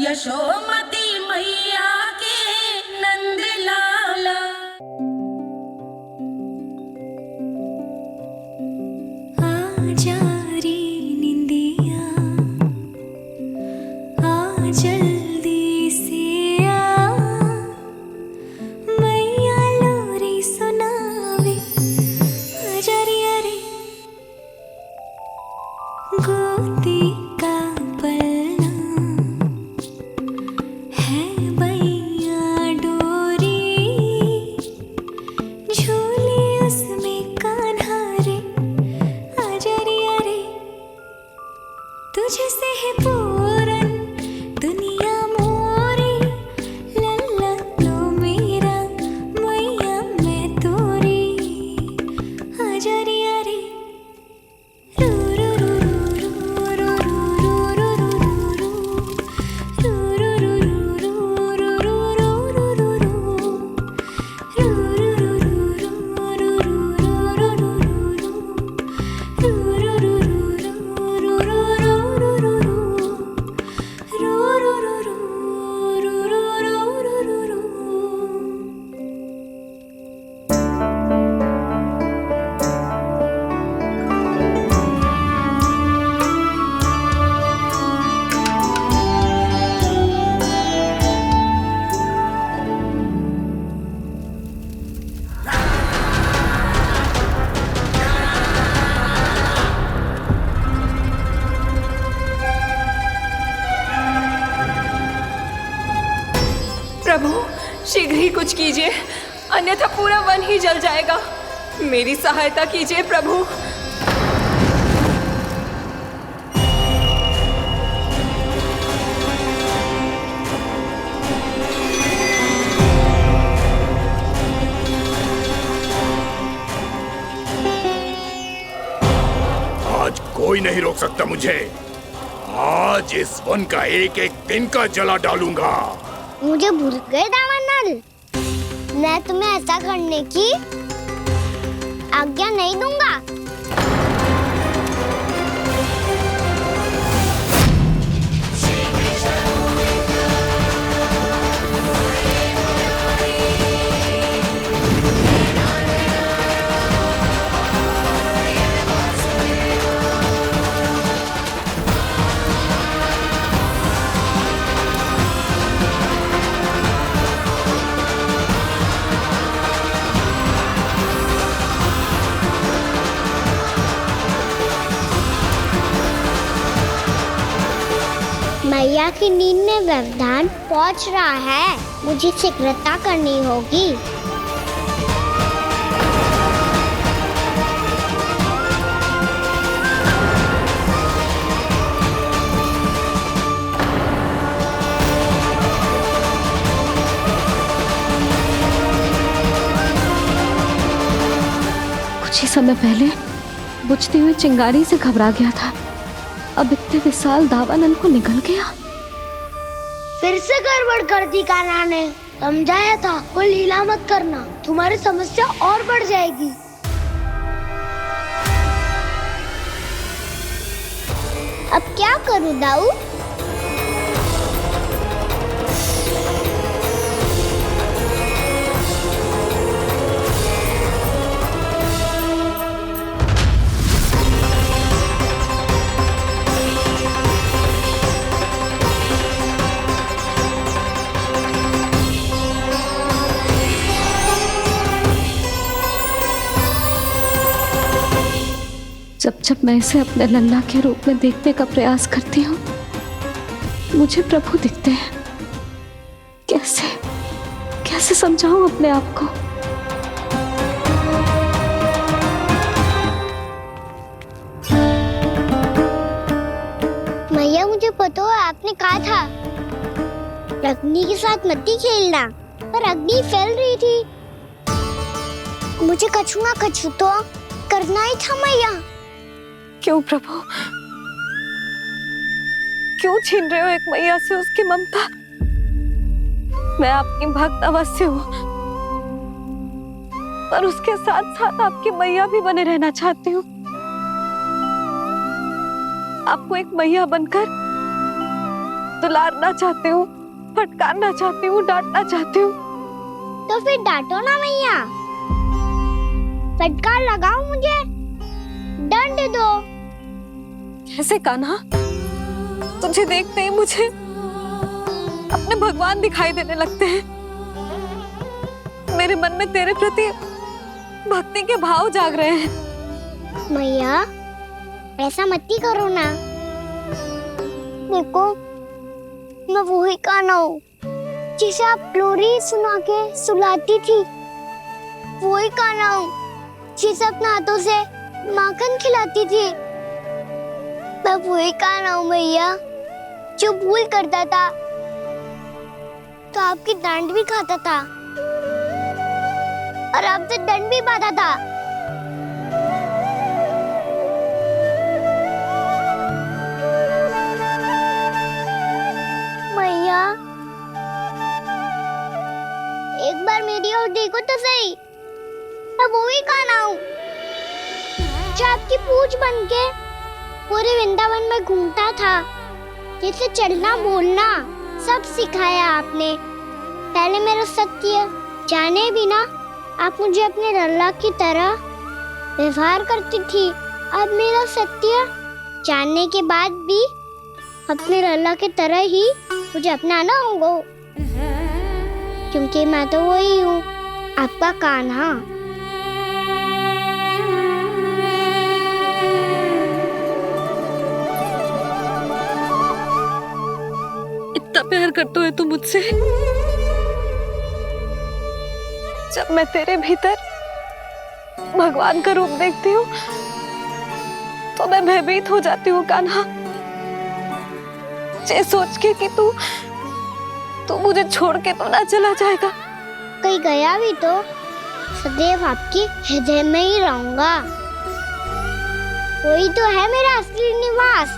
यशोमती मैया के नंद लाला। आजा रे निंदिया आ जल्दी से आ, मैया लोरी सुनावे आजा रे अरे गोदी का पलना है मैया डोरी, झूले उसमें कान्हा रे आजा रे अरे तुझे से है पूरन दुनिया मोरी, लल्ला तो मेरा मैया मैं तोरी आजा रे अरे रू रू रू रू रू रू रू रू रू प्रभु शीघ्र ही कुछ कीजिए, अन्यथा पूरा वन ही जल जाएगा। मेरी सहायता कीजिए प्रभु। आज कोई नहीं रोक सकता मुझे। आज इस वन का एक एक दिन का जला डालूंगा। मुझे भूल गए दामानल, मैं तुम्हें ऐसा करने की आज्ञा नहीं दूंगा। मैया की नींद में व्यवधान पहुंच रहा है, मुझे शीघ्रता करनी होगी। कुछ ही समय पहले बुझती हुई चिंगारी से घबरा गया था, अब इतने विशाल दावानल को निगल गया। फिर से गड़बड़ कर दी कान्हा ने, समझाया था कोई लीला मत करना, तुम्हारी समस्या और बढ़ जाएगी। अब क्या करूं दाऊ? जब जब मैं इसे अपने लल्ला के रूप में देखने का प्रयास करती हूँ, मुझे प्रभु दिखते हैं। कैसे कैसे समझाऊं अपने आप को? मैया मुझे पता है आपने कहा था अग्नि के साथ मत ही खेलना, पर अग्नि फैल रही थी। मुझे कछु ना कछु तो करना ही था मैया। क्यों प्रभु, क्यों छीन रहे हो एक मैया से उसकी ममता? मैं आपकी भक्त अवश्य हूँ, पर उसके साथ साथ आपकी मैया भी बने रहना चाहती हूँ। आपको एक मैया बनकर दुलारना चाहती हूँ, फटकारना चाहती हूँ, डांटना चाहती हूँ। तो फिर डांटो ना मैया, फटकार लगाओ मुझे, दंड दो। कैसे कान्हा? तुझे देखते ही मुझे अपने भगवान दिखाई देने लगते हैं। मेरे मन में तेरे प्रति भक्ति के भाव जाग रहे हैं। मैया ऐसा मत ही करो ना। देखो मैं वही कान्हा हूँ जिसे आप लोरी सुना के सुलाती थी। वही कान्हा हूँ जिसे अपने हाथों से माखन खिलाती थी। मैं वही कान्हा हूँ मैया जो भूल करता था तो आपकी डांट भी खाता था और आपसे दंड भी पाता था। मैया एक बार मेरी ओर देखो तो सही। मैं वो ही कान्हा हूँ जो आपकी पूछ बन के पूरे वृंदावन में घूमता था। जैसे चलना बोलना सब सिखाया आपने। पहले मेरा सत्य जाने बिना आप मुझे अपने लल्ला की तरह व्यवहार करती थी। अब मेरा सत्य जानने के बाद भी अपने लल्ला की तरह ही मुझे अपनाना होगा, क्योंकि मैं तो वही हूँ, आपका कान्हा। इतना प्यार करते हो तुम मुझसे? जब मैं तेरे भीतर भगवान का रूप देखती हूँ तो मैं भयभीत हो जाती हूँ कान्हा। ये सोच के कि तू मुझे छोड़ के तो ना चला जाएगा। कहीं गया भी तो सदैव आपके हृदय में ही रहूंगा। वही तो है मेरा असली निवास।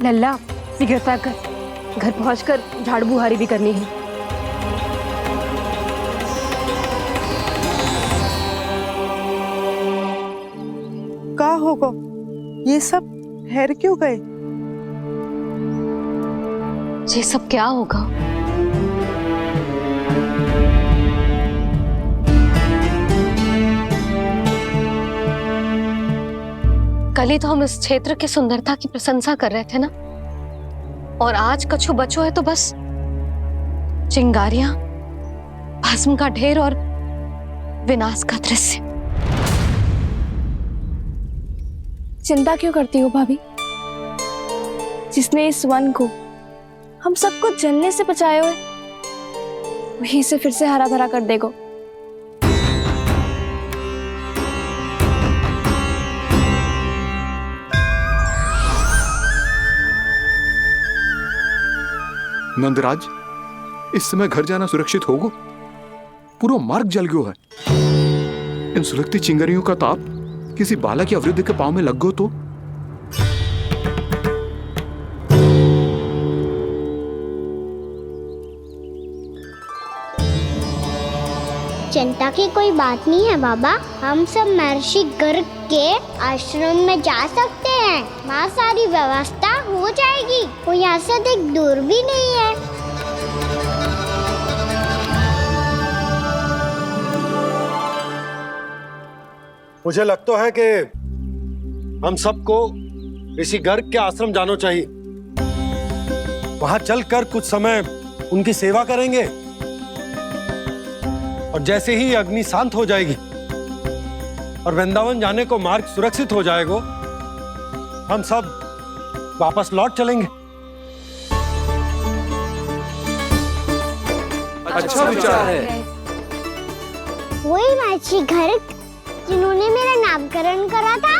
लल्ला सिगरेट पैक कर, घर पहुंचकर झाड़ू बुहारी भी करनी है। का होगा ये सब ठहर क्यों गए? ये सब क्या होगा? कल ही तो हम इस क्षेत्र की सुंदरता की प्रशंसा कर रहे थे ना, और आज कछु बचो है तो बस चिंगारियां, भस्म का ढेर और विनाश का दृश्य। चिंता क्यों करती हो भाभी? जिसने इस वन को हम सबको जलने से बचाए हुए, वही से फिर से हरा भरा कर देगा। नंदराज, इस समय घर जाना सुरक्षित होगो? पूरा मार्ग जल गयो है। इन सुलगती चिंगारियों का ताप किसी बालक या वृद्ध के पांव में लग गयो तो? चिंता की कोई बात नहीं है बाबा, हम सब महर्षि गर्ग के आश्रम में जा सकते हैं। वहाँ सारी व्यवस्था हो जाएगी, वो यहाँ से अधिक दूर भी नहीं है। मुझे लगता है कि हम सबको ऋषि गर्ग के आश्रम जाना चाहिए। वहां चलकर कुछ समय उनकी सेवा करेंगे और जैसे ही अग्नि शांत हो जाएगी और वृंदावन जाने को मार्ग सुरक्षित हो जाएगा, हम सब वापस लौट चलेंगे। अच्छा विचार है। वही महर्षि गर्ग जिन्होंने मेरा नामकरण करा था।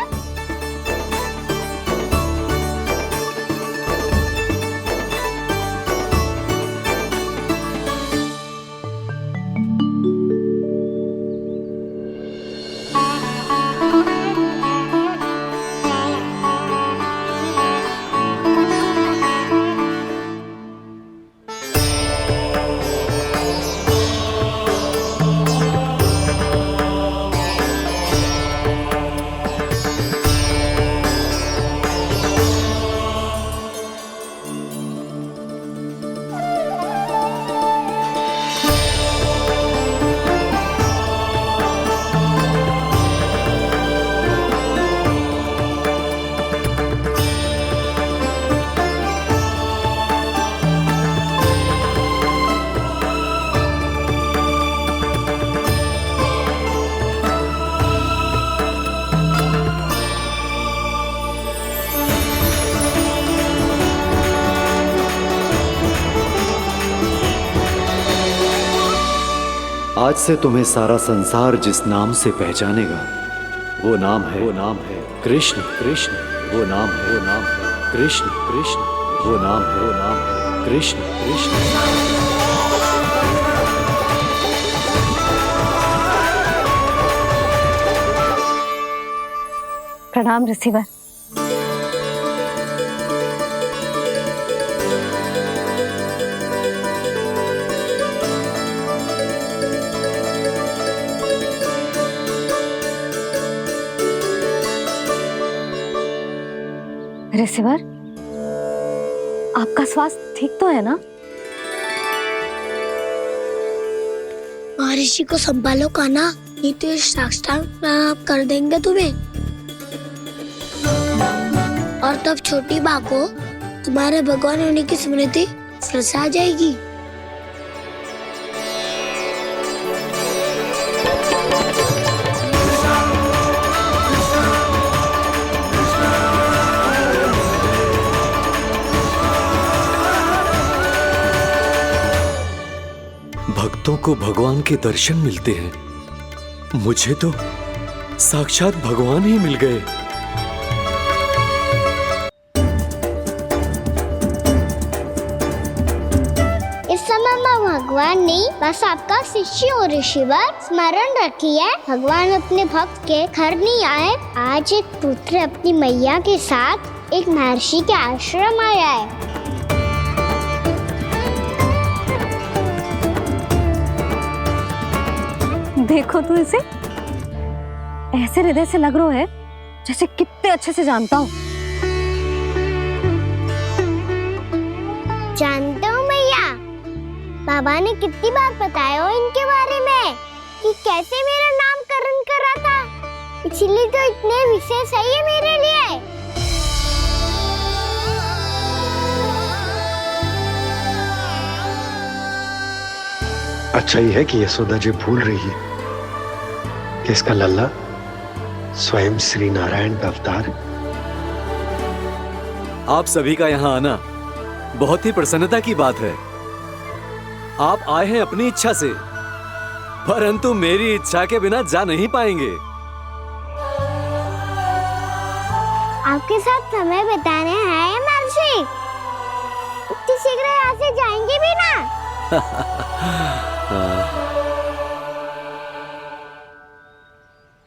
आज से तुम्हें सारा संसार जिस नाम से पहचानेगा वो नाम है कृष्ण। कृष्ण वो नाम है कृष्ण। कृष्ण वो नाम है कृष्ण। कृष्ण प्रणाम ऋषिवर। ऋषिवर, आपका स्वास्थ्य ठीक तो है ना? महर्षि को संभालो कान्हा, नहीं तो ये साक्षात प्राण कर देंगे तुम्हें। और तब छोटी बा को तुम्हारे भगवान होने की स्मृति फिर से आ जाएगी। भक्तों को भगवान के दर्शन मिलते हैं, मुझे तो साक्षात भगवान ही मिल गए। इस समय मैं भगवान नहीं, बस आपका शिष्य हूँ ऋषिवर। स्मरण रखिए, भगवान अपने भक्त के घर नहीं आए। आज एक पुत्र अपनी मैया के साथ एक महर्षि के आश्रम आया है। देखो तो इसे, ऐसे हृदय से लग रहा है जैसे कितने अच्छे से जानता हूँ। जानता हूँ मैया, बाबा ने कितनी बार बताया हो इनके बारे में कि कैसे मेरा नामकरण करा था, इसीलिए तो इतने विशेष है ये मेरे लिए। अच्छा ही है कि यशोदा जी भूल रही है कि इसका लल्ला स्वयं श्री नारायण का अवतार है। आप सभी का यहाँ आना बहुत ही प्रसन्नता की बात है। आप आए हैं अपनी इच्छा से, परंतु मेरी इच्छा के बिना जा नहीं पाएंगे। आपके साथ समय बिताने आए हैं महर्षि, इतनी शीघ्र यहाँ से जाएंगे भी ना?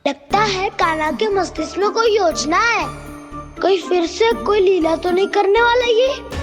लगता है कान्हा के मस्तिष्क में कोई योजना है। कहीं फिर से कोई लीला तो नहीं करने वाला ये।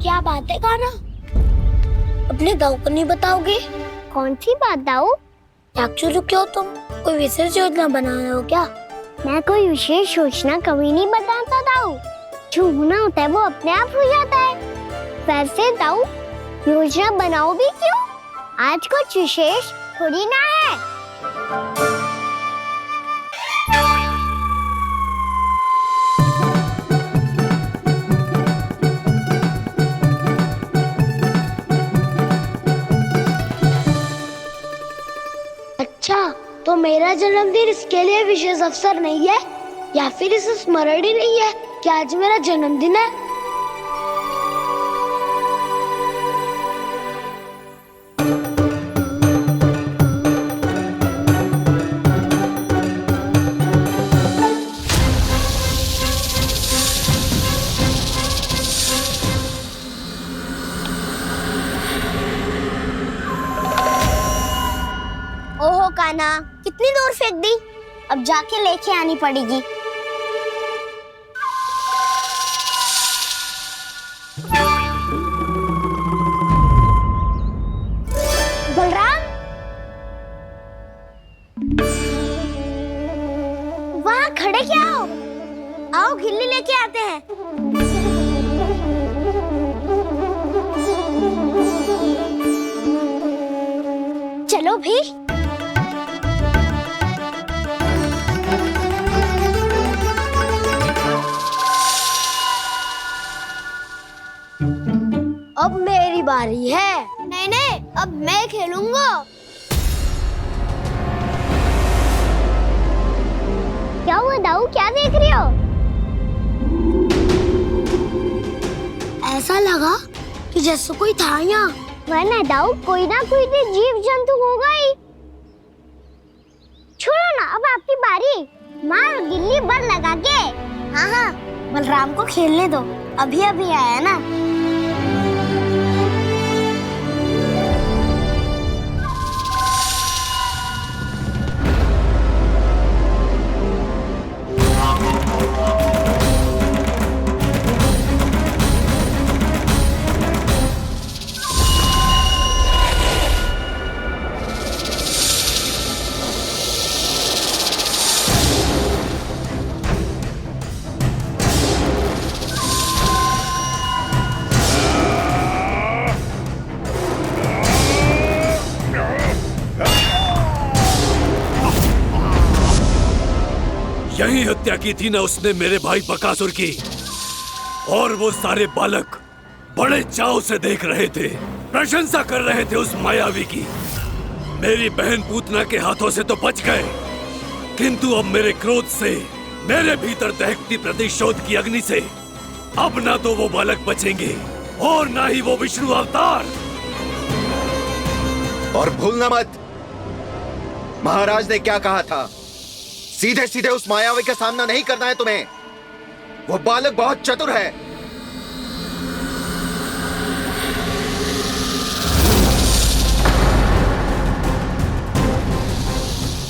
क्या बात है कान्हा? अपने दाऊ को नहीं बताओगे? कौन सी बात दाऊ? एक्चुअली क्यों तुम कोई विशेष योजना बना रहे हो क्या? मैं कोई विशेष योजना कभी नहीं बताता दाऊ। जो होना होता है वो अपने आप हो जाता है। वैसे दाऊ योजना बनाओ भी क्यों? आज कुछ विशेष थोड़ी ना है। अच्छा, तो मेरा जन्मदिन इसके लिए विशेष अवसर नहीं है या फिर इसे स्मरण ही नहीं है कि आज मेरा जन्मदिन है? ओहो कान्हा, कितनी दूर फेंक दी? अब जाके लेके आनी पड़ेगी। बलराम, वहाँ खड़े क्या हो? आओ खिल्ली लेके आते हैं। चलो भी। अब मेरी बारी है। नहीं नहीं, अब मैं खेलूंगा। क्या हुआ दाऊ, क्या देख रही हो? ऐसा लगा कि जैसे कोई था यहाँ। वरना दाऊ कोई ना कोई तो जीव जंतु होगा ही। छोड़ो ना, अब आपकी बारी। मार गिल्ली बल लगा के। हाँ हाँ, बलराम को खेलने दो, अभी अभी आया ना। यही हत्या की थी ना उसने मेरे भाई बकासुर की। और वो सारे बालक बड़े चाव से देख रहे थे, प्रशंसा कर रहे थे उस मायावी की। मेरी बहन पूतना के हाथों से तो बच गए, किंतु अब मेरे क्रोध से, मेरे भीतर दहकती प्रतिशोध की अग्नि से अब ना तो वो बालक बचेंगे और ना ही वो विष्णु अवतार। और भूलना मत, महाराज ने क्या कहा था, सीधे सीधे उस मायावी का सामना नहीं करना है तुम्हें। वो बालक बहुत चतुर है।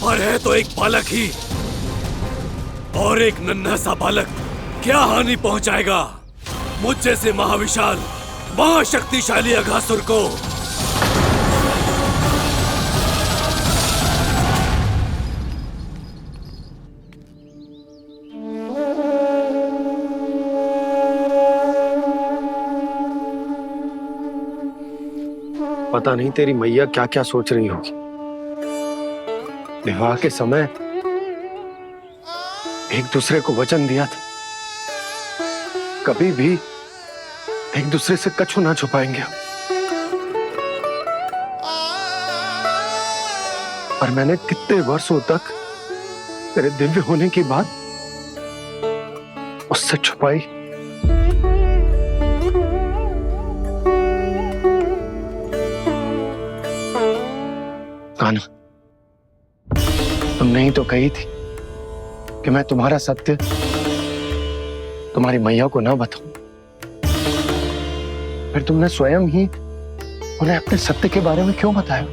पर है तो एक बालक ही, और एक नन्हा सा बालक क्या हानि पहुंचाएगा मुझ जैसे महाविशाल महाशक्तिशाली अघासुर को। पता नहीं तेरी मैया क्या क्या सोच रही होगी। विवाह के समय एक दूसरे को वचन दिया था, कभी भी एक दूसरे से कछु ना छुपाएंगे। और मैंने कितने वर्षों तक तेरे दिव्य होने की बात उससे छुपाई। कान्हा, तुमने ही तो कही थी कि मैं तुम्हारा सत्य तुम्हारी मैया को ना बताऊं। फिर तुमने स्वयं ही उन्हें अपने सत्य के बारे में क्यों बताया?